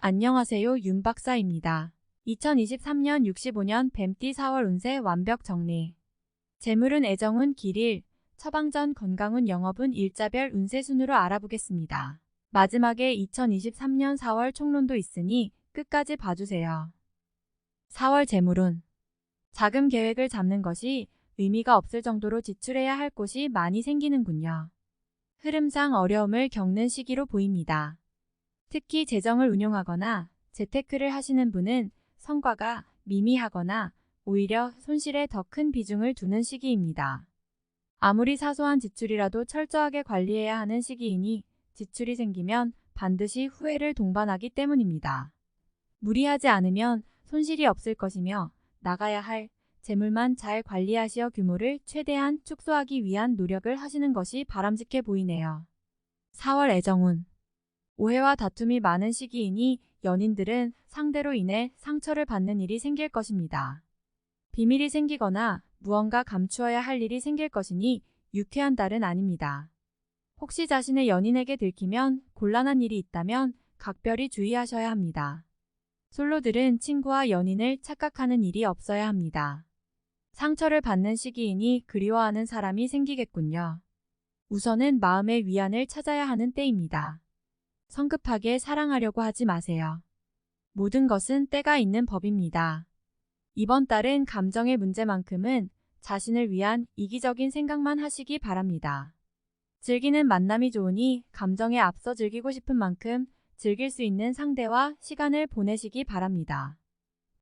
안녕하세요, 윤 박사입니다. 2023년 65년 뱀띠 4월 운세 완벽 정리. 재물운 애정운 길일, 처방전 건강운 영업운 일자별 운세 순으로 알아보겠습니다. 마지막에 2023년 4월 총론도 있으니 끝까지 봐주세요. 4월 재물운. 자금 계획을 잡는 것이 의미가 없을 정도로 지출해야 할 곳이 많이 생기는군요. 흐름상 어려움을 겪는 시기로 보입니다. 특히 재정을 운용하거나 재테크를 하시는 분은 성과가 미미하거나 오히려 손실에 더 큰 비중을 두는 시기입니다. 아무리 사소한 지출이라도 철저하게 관리해야 하는 시기이니 지출이 생기면 반드시 후회를 동반하기 때문입니다. 무리하지 않으면 손실이 없을 것이며 나가야 할 재물만 잘 관리하시어 규모를 최대한 축소하기 위한 노력을 하시는 것이 바람직해 보이네요. 4월 애정운. 오해와 다툼이 많은 시기이니 연인들은 상대로 인해 상처를 받는 일이 생길 것입니다. 비밀이 생기거나 무언가 감추어야 할 일이 생길 것이니 유쾌한 달은 아닙니다. 혹시 자신의 연인에게 들키면 곤란한 일이 있다면 각별히 주의하셔야 합니다. 솔로들은 친구와 연인을 착각하는 일이 없어야 합니다. 상처를 받는 시기이니 그리워하는 사람이 생기겠군요. 우선은 마음의 위안을 찾아야 하는 때입니다. 성급하게 사랑하려고 하지 마세요. 모든 것은 때가 있는 법입니다. 이번 달은 감정의 문제만큼은 자신을 위한 이기적인 생각만 하시기 바랍니다. 즐기는 만남이 좋으니 감정에 앞서 즐기고 싶은 만큼 즐길 수 있는 상대와 시간을 보내시기 바랍니다.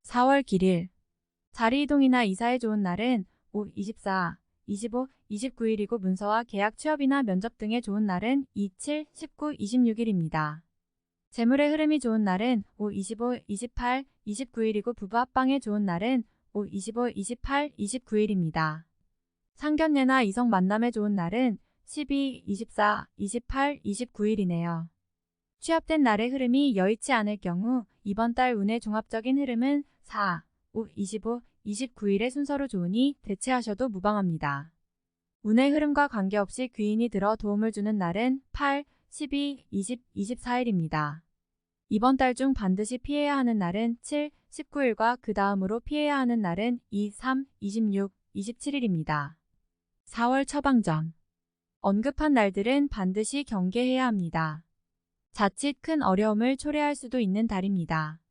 4월 길일. 자리 이동이나 이사에 좋은 날은 5, 24, 25, 29일이고 문서와 계약 취업이나 면접 등에 좋은 날은 2, 7, 19, 26일입니다. 재물의 흐름이 좋은 날은 5, 25, 28, 29일이고 부부 합방에 좋은 날은 5, 25, 28, 29일입니다. 상견례나 이성 만남에 좋은 날은 12, 24, 28, 29일이네요. 취업된 날의 흐름이 여의치 않을 경우 이번 달 운의 종합적인 흐름은 4, 5, 25, 29일의 순서로 좋으니 대체하셔도 무방합니다. 운의 흐름과 관계없이 귀인이 들어 도움을 주는 날은 8, 12, 20, 24일입니다. 이번 달 중 반드시 피해야 하는 날은 7, 19일과 그 다음으로 피해야 하는 날은 2, 3, 26, 27일입니다. 4월 처방전. 언급한 날들은 반드시 경계해야 합니다. 자칫 큰 어려움을 초래할 수도 있는 달입니다.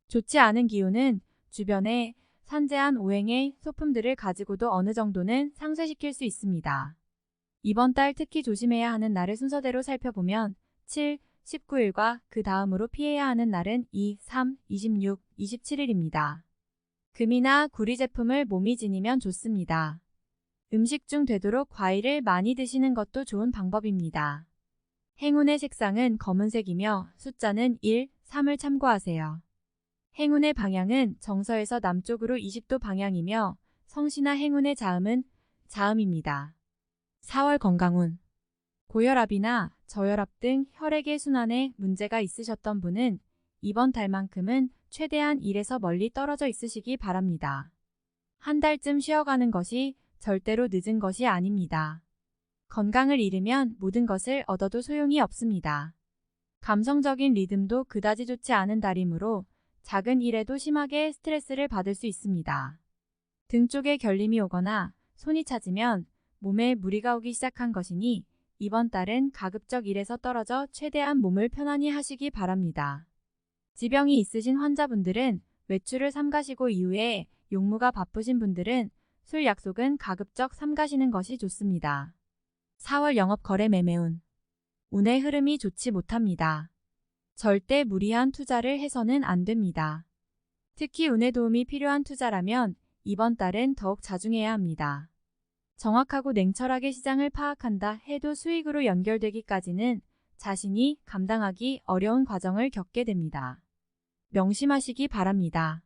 좋지 않은 기운은 주변에 산재한 오행의 소품들을 가지고도 어느 정도는 상쇄시킬 수 있습니다. 이번 달 특히 조심해야 하는 날을 순서대로 살펴보면 7, 19일과 그 다음으로 피해야 하는 날은 2, 3, 26, 27일입니다. 금이나 구리 제품을 몸이 지니면 좋습니다. 음식 중 되도록 과일을 많이 드시는 것도 좋은 방법입니다. 행운의 색상은 검은색이며 숫자는 1, 3을 참고하세요. 행운의 방향은 정서에서 남쪽으로 20도 방향이며 성씨나 행운의 자음은 자음입니다. 4월 건강운. 고혈압이나 저혈압 등 혈액의 순환에 문제가 있으셨던 분은 이번 달만큼은 최대한 일에서 멀리 떨어져 있으시기 바랍니다. 한 달쯤 쉬어가는 것이 절대로 늦은 것이 아닙니다. 건강을 잃으면 모든 것을 얻어도 소용이 없습니다. 감성적인 리듬도 그다지 좋지 않은 달이므로 작은 일에도 심하게 스트레스를 받을 수 있습니다. 등 쪽에 결림이 오거나 손이 차지면 몸에 무리가 오기 시작한 것이니 이번 달은 가급적 일에서 떨어져 최대한 몸을 편안히 하시기 바랍니다. 지병이 있으신 환자분들은 외출을 삼가시고 이후에 용무가 바쁘신 분들은 술 약속은 가급적 삼가시는 것이 좋습니다. 4월 영업 거래 매매운. 운의 흐름이 좋지 못합니다. 절대 무리한 투자를 해서는 안 됩니다. 특히 운의 도움이 필요한 투자라면 이번 달은 더욱 자중해야 합니다. 정확하고 냉철하게 시장을 파악한다 해도 수익으로 연결되기까지는 자신이 감당하기 어려운 과정을 겪게 됩니다. 명심하시기 바랍니다.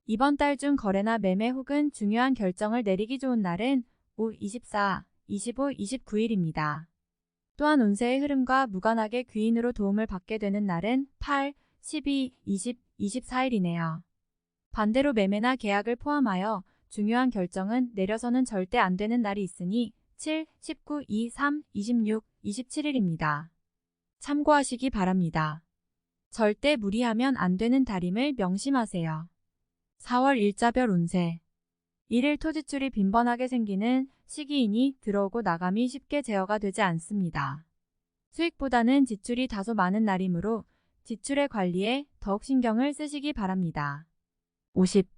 이번 달 중 거래나 매매 혹은 중요한 결정을 내리기 좋은 날은 5, 24, 25, 29일입니다. 또한 운세의 흐름과 무관하게 귀인으로 도움을 받게 되는 날은 8, 12, 20, 24일이네요. 반대로 매매나 계약을 포함하여 중요한 결정은 내려서는 절대 안 되는 날이 있으니 7, 19, 23, 26, 27일입니다. 참고하시기 바랍니다. 절대 무리하면 안 되는 달임을 명심하세요. 4월 일자별 운세. 1일 토지출이 빈번하게 생기는 시기이니 들어오고 나감이 쉽게 제어가 되지 않습니다. 수익보다는 지출이 다소 많은 날이므로 지출의 관리에 더욱 신경을 쓰시기 바랍니다. 50.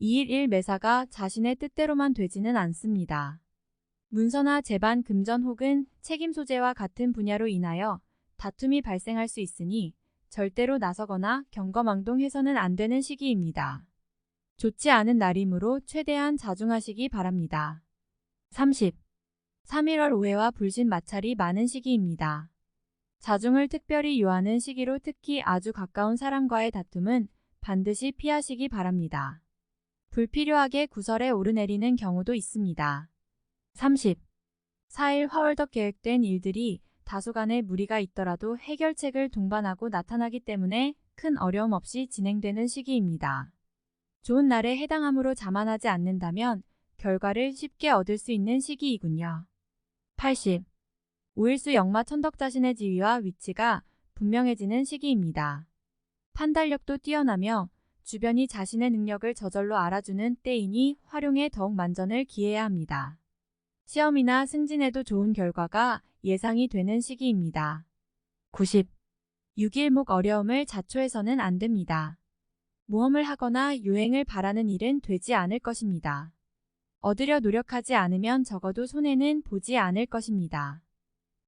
2일 1 매사가 자신의 뜻대로만 되지는 않습니다. 문서나 재반, 금전 혹은 책임 소재와 같은 분야로 인하여 다툼이 발생할 수 있으니 절대로 나서거나 경거망동해서는 안 되는 시기입니다. 좋지 않은 날이므로 최대한 자중하시기 바랍니다. 30. 3.1월 오해와 불신 마찰이 많은 시기입니다. 자중을 특별히 요하는 시기로 특히 아주 가까운 사람과의 다툼은 반드시 피하시기 바랍니다. 불필요하게 구설에 오르내리는 경우도 있습니다. 30. 4일 화월덕 계획된 일들이 다소간의 무리가 있더라도 해결책을 동반하고 나타나기 때문에 큰 어려움 없이 진행되는 시기입니다. 좋은 날에 해당함으로 자만하지 않는다면 결과를 쉽게 얻을 수 있는 시기이군요. 80. 5일수 역마 천덕 자신의 지위와 위치가 분명해지는 시기입니다. 판단력도 뛰어나며 주변이 자신의 능력을 저절로 알아주는 때이니 활용에 더욱 만전을 기해야 합니다. 시험이나 승진에도 좋은 결과가 예상이 되는 시기입니다. 90. 6일목 어려움을 자초해서는 안 됩니다. 모험을 하거나 요행을 바라는 일은 되지 않을 것입니다. 얻으려 노력하지 않으면 적어도 손해는 보지 않을 것입니다.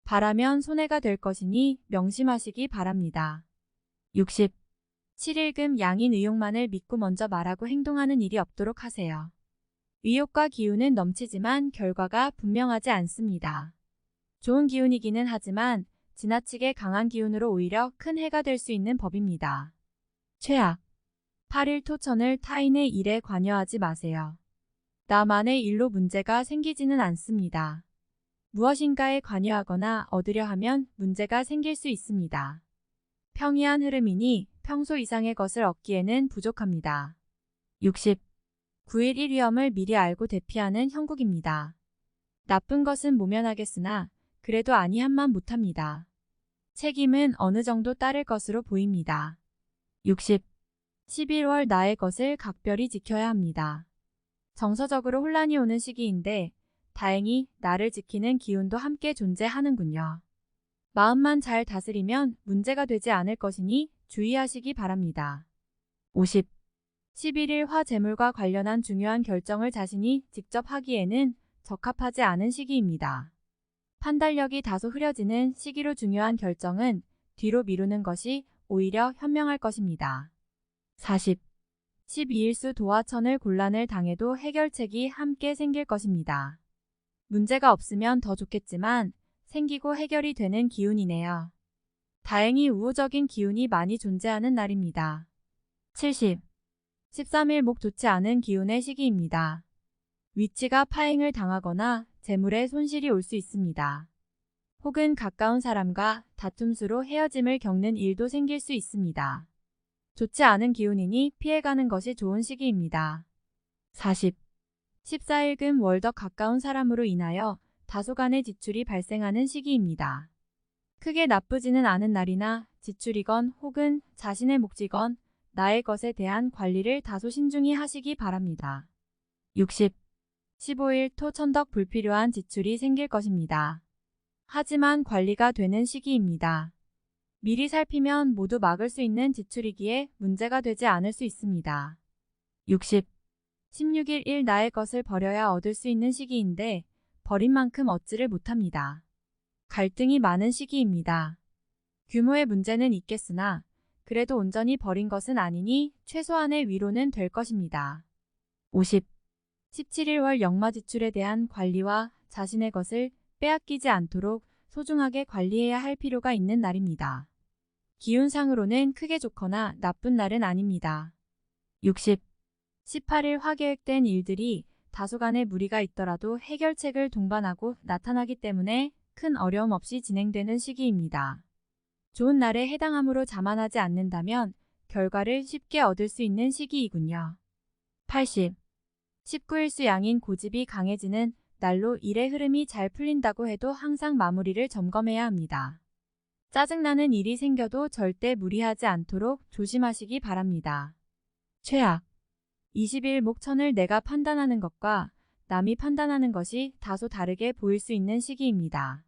바라면 손해가 될 것이니 명심하시기 바랍니다. 60. 7일금 양인 의욕만을 믿고 먼저 말하고 행동하는 일이 없도록 하세요. 의욕과 기운은 넘치지만 결과가 분명하지 않습니다. 좋은 기운이기는 하지만 지나치게 강한 기운으로 오히려 큰 해가 될 수 있는 법입니다. 최악. 8일 토천을 타인의 일에 관여하지 마세요. 나만의 일로 문제가 생기지는 않습니다. 무엇인가에 관여하거나 얻으려 하면 문제가 생길 수 있습니다. 평이한 흐름이니 평소 이상의 것을 얻기에는 부족합니다. 60. 9일 1위험을 미리 알고 대피하는 형국입니다. 나쁜 것은 모면하겠으나 그래도 아니함만 못합니다. 책임은 어느 정도 따를 것으로 보입니다. 60. 11월 나의 것을 각별히 지켜야 합니다. 정서적으로 혼란이 오는 시기인데 다행히 나를 지키는 기운도 함께 존재하는군요. 마음만 잘 다스리면 문제가 되지 않을 것이니 주의하시기 바랍니다. 50. 11일 화 재물과 관련한 중요한 결정을 자신이 직접 하기에는 적합하지 않은 시기입니다. 판단력이 다소 흐려지는 시기로 중요한 결정은 뒤로 미루는 것이 오히려 현명할 것입니다. 40. 12일수 도화천을 곤란을 당해도 해결책이 함께 생길 것입니다. 문제가 없으면 더 좋겠지만 생기고 해결이 되는 기운이네요. 다행히 우호적인 기운이 많이 존재하는 날입니다. 70. 13일 목 좋지 않은 기운의 시기입니다. 위치가 파행을 당하거나 재물에 손실이 올 수 있습니다. 혹은 가까운 사람과 다툼수로 헤어짐을 겪는 일도 생길 수 있습니다. 좋지 않은 기운이니 피해가는 것이 좋은 시기입니다. 40. 14일금 월덕 가까운 사람으로 인하여 다소간의 지출이 발생하는 시기입니다. 크게 나쁘지는 않은 날이나 지출이건 혹은 자신의 몫이건 나의 것에 대한 관리를 다소 신중히 하시기 바랍니다. 60. 15일 토 천덕 불필요한 지출이 생길 것입니다. 하지만 관리가 되는 시기입니다. 미리 살피면 모두 막을 수 있는 지출이기에 문제가 되지 않을 수 있습니다. 60. 16일 1 나의 것을 버려야 얻을 수 있는 시기인데 버린 만큼 얻지를 못합니다. 갈등이 많은 시기입니다. 규모의 문제는 있겠으나 그래도 온전히 버린 것은 아니니 최소한의 위로는 될 것입니다. 50. 17일 월 역마 지출에 대한 관리와 자신의 것을 빼앗기지 않도록 소중하게 관리해야 할 필요가 있는 날입니다. 기운상으로는 크게 좋거나 나쁜 날은 아닙니다. 60. 18일 화 계획된 일들이 다소간의 무리가 있더라도 해결책을 동반하고 나타나기 때문에 큰 어려움 없이 진행되는 시기입니다. 좋은 날에 해당함으로 자만하지 않는다면 결과를 쉽게 얻을 수 있는 시기이군요. 80. 19일수 양인 고집이 강해지는 날로 일의 흐름이 잘 풀린다고 해도 항상 마무리를 점검해야 합니다. 짜증나는 일이 생겨도 절대 무리하지 않도록 조심하시기 바랍니다. 최악. 20일 목천을 내가 판단하는 것과 남이 판단하는 것이 다소 다르게 보일 수 있는 시기입니다.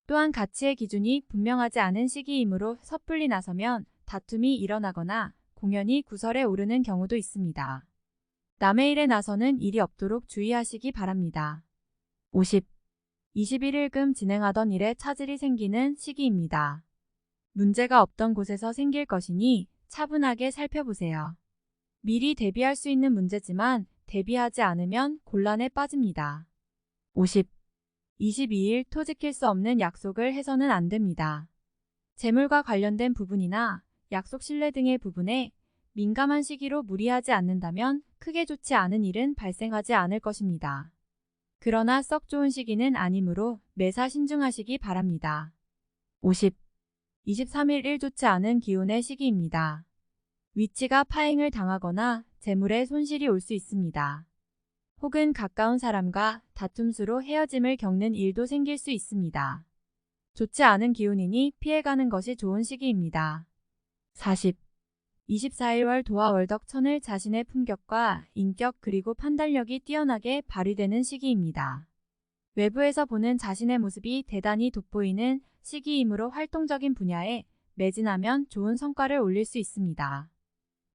또한 가치의 기준이 분명하지 않은 시기이므로 섣불리 나서면 다툼이 일어나거나 공연이 구설에 오르는 경우도 있습니다. 남의 일에 나서는 일이 없도록 주의하시기 바랍니다. 21일금 진행하던 일에 차질이 생기는 시기입니다. 문제가 없던 곳에서 생길 것이니 차분하게 살펴보세요. 미리 대비할 수 있는 문제지만 대비하지 않으면 곤란에 빠집니다. 22일 토 지킬 수 없는 약속을 해서는 안 됩니다. 재물과 관련된 부분이나 약속 신뢰 등의 부분에 민감한 시기로 무리하지 않는다면 크게 좋지 않은 일은 발생하지 않을 것입니다. 그러나 썩 좋은 시기는 아니므로 매사 신중하시기 바랍니다. 23일 일 좋지 않은 기운의 시기입니다. 위치가 파행을 당하거나 재물에 손실이 올 수 있습니다. 혹은 가까운 사람과 다툼수로 헤어짐을 겪는 일도 생길 수 있습니다. 좋지 않은 기운이니 피해가는 것이 좋은 시기입니다. 24일 월 도화 월덕천을 자신의 품격과 인격 그리고 판단력이 뛰어나게 발휘되는 시기입니다. 외부에서 보는 자신의 모습이 대단히 돋보이는 시기이므로 활동적인 분야에 매진하면 좋은 성과를 올릴 수 있습니다.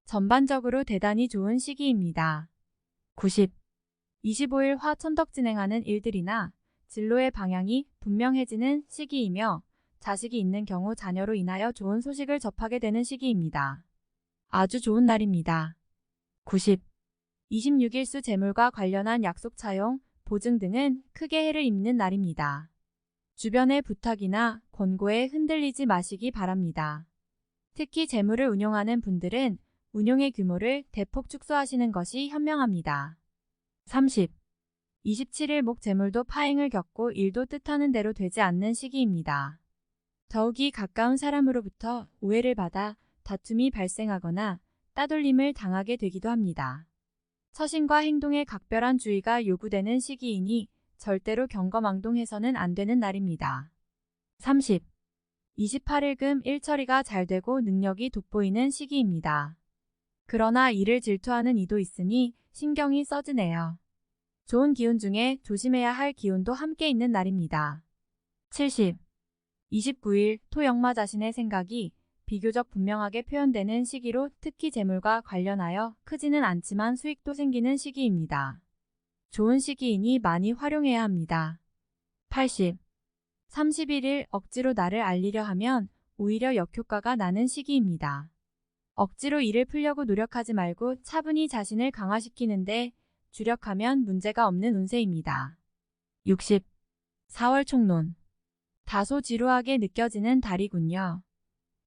전반적으로 대단히 좋은 시기입니다. 25일 화 천덕 진행하는 일들이나 진로의 방향이 분명해지는 시기이며 자식이 있는 경우 자녀로 인하여 좋은 소식을 접하게 되는 시기입니다. 아주 좋은 날입니다. 26일 수 재물과 관련한 약속 차용, 보증 등은 크게 해를 입는 날입니다. 주변의 부탁이나 권고에 흔들리지 마시기 바랍니다. 특히 재물을 운용하는 분들은 운용의 규모를 대폭 축소하시는 것이 현명합니다. 27일 목 재물도 파행을 겪고 일도 뜻하는 대로 되지 않는 시기입니다. 더욱이 가까운 사람으로부터 오해를 받아 다툼이 발생하거나 따돌림을 당하게 되기도 합니다. 처신과 행동에 각별한 주의가 요구되는 시기이니 절대로 경거망동해서는 안 되는 날입니다. 28일금 일처리가 잘 되고 능력이 돋보이는 시기입니다. 그러나 이를 질투하는 이도 있으니 신경이 써지네요. 좋은 기운 중에 조심해야 할 기운도 함께 있는 날입니다. 29일 토역마 자신의 생각이 비교적 분명하게 표현되는 시기로 특히 재물과 관련하여 크지는 않지만 수익도 생기는 시기입니다. 좋은 시기이니 많이 활용해야 합니다. 31일 억지로 나를 알리려 하면 오히려 역효과가 나는 시기입니다. 억지로 일을 풀려고 노력하지 말고 차분히 자신을 강화시키는데 주력하면 문제가 없는 운세입니다. 4월 총론. 다소 지루하게 느껴지는 달이군요.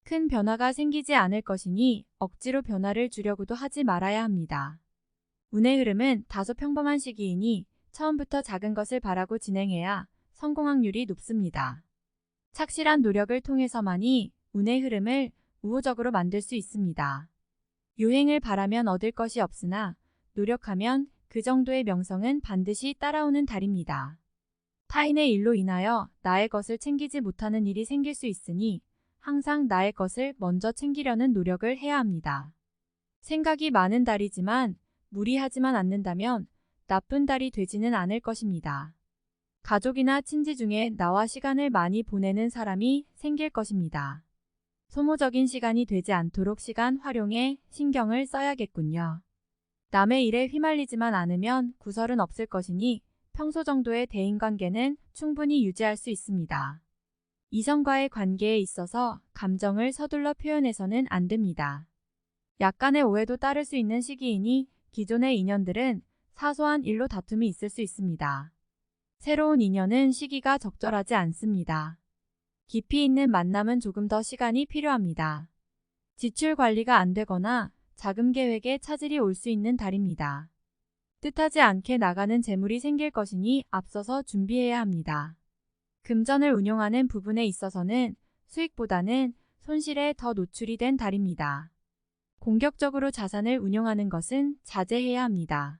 큰 변화가 생기지 않을 것이니 억지로 변화를 주려고도 하지 말아야 합니다. 운의 흐름은 다소 평범한 시기이니 처음부터 작은 것을 바라고 진행해야 성공 확률이 높습니다. 착실한 노력을 통해서만이 운의 흐름을 우호적으로 만들 수 있습니다. 요행을 바라면 얻을 것이 없으나 노력하면 그 정도의 명성은 반드시 따라오는 달입니다. 타인의 일로 인하여 나의 것을 챙기지 못하는 일이 생길 수 있으니 항상 나의 것을 먼저 챙기려는 노력을 해야 합니다. 생각이 많은 달이지만 무리하지만 않는다면 나쁜 달이 되지는 않을 것입니다. 가족이나 친지 중에 나와 시간을 많이 보내는 사람이 생길 것입니다. 소모적인 시간이 되지 않도록 시간 활용에 신경을 써야겠군요. 남의 일에 휘말리지만 않으면 구설은 없을 것이니 평소 정도의 대인관계는 충분히 유지할 수 있습니다. 이성과의 관계에 있어서 감정을 서둘러 표현해서는 안 됩니다. 약간의 오해도 따를 수 있는 시기이니 기존의 인연들은 사소한 일로 다툼이 있을 수 있습니다. 새로운 인연은 시기가 적절하지 않습니다. 깊이 있는 만남은 조금 더 시간이 필요합니다. 지출 관리가 안 되거나 자금 계획에 차질이 올 수 있는 달입니다. 뜻하지 않게 나가는 재물이 생길 것이니 앞서서 준비해야 합니다. 금전을 운용하는 부분에 있어서는 수익보다는 손실에 더 노출이 된 달입니다. 공격적으로 자산을 운용하는 것은 자제해야 합니다.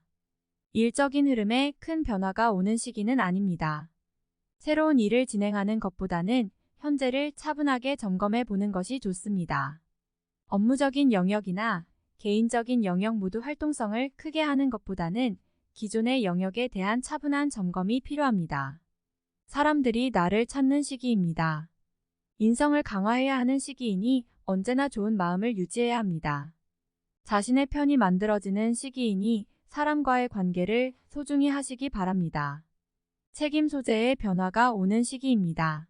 일적인 흐름에 큰 변화가 오는 시기는 아닙니다. 새로운 일을 진행하는 것보다는 현재를 차분하게 점검해 보는 것이 좋습니다. 업무적인 영역이나 개인적인 영역 모두 활동성을 크게 하는 것보다는 기존의 영역에 대한 차분한 점검이 필요합니다. 사람들이 나를 찾는 시기입니다. 인성을 강화해야 하는 시기이니 언제나 좋은 마음을 유지해야 합니다. 자신의 편이 만들어지는 시기이니 사람과의 관계를 소중히 하시기 바랍니다. 책임 소재의 변화가 오는 시기입니다.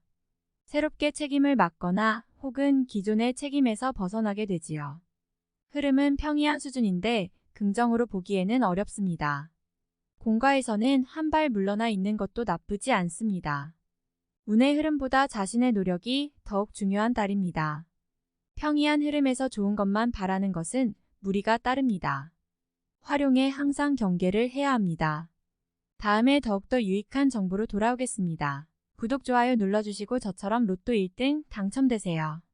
새롭게 책임을 맡거나 혹은 기존의 책임에서 벗어나게 되지요. 흐름은 평이한 수준인데 긍정으로 보기에는 어렵습니다. 공과에서는 한 발 물러나 있는 것도 나쁘지 않습니다. 운의 흐름보다 자신의 노력이 더욱 중요한 달입니다. 평이한 흐름에서 좋은 것만 바라는 것은 무리가 따릅니다. 활용에 항상 경계를 해야 합니다. 다음에 더욱더 유익한 정보로 돌아오겠습니다. 구독, 좋아요 눌러주시고 저처럼 로또 1등 당첨되세요.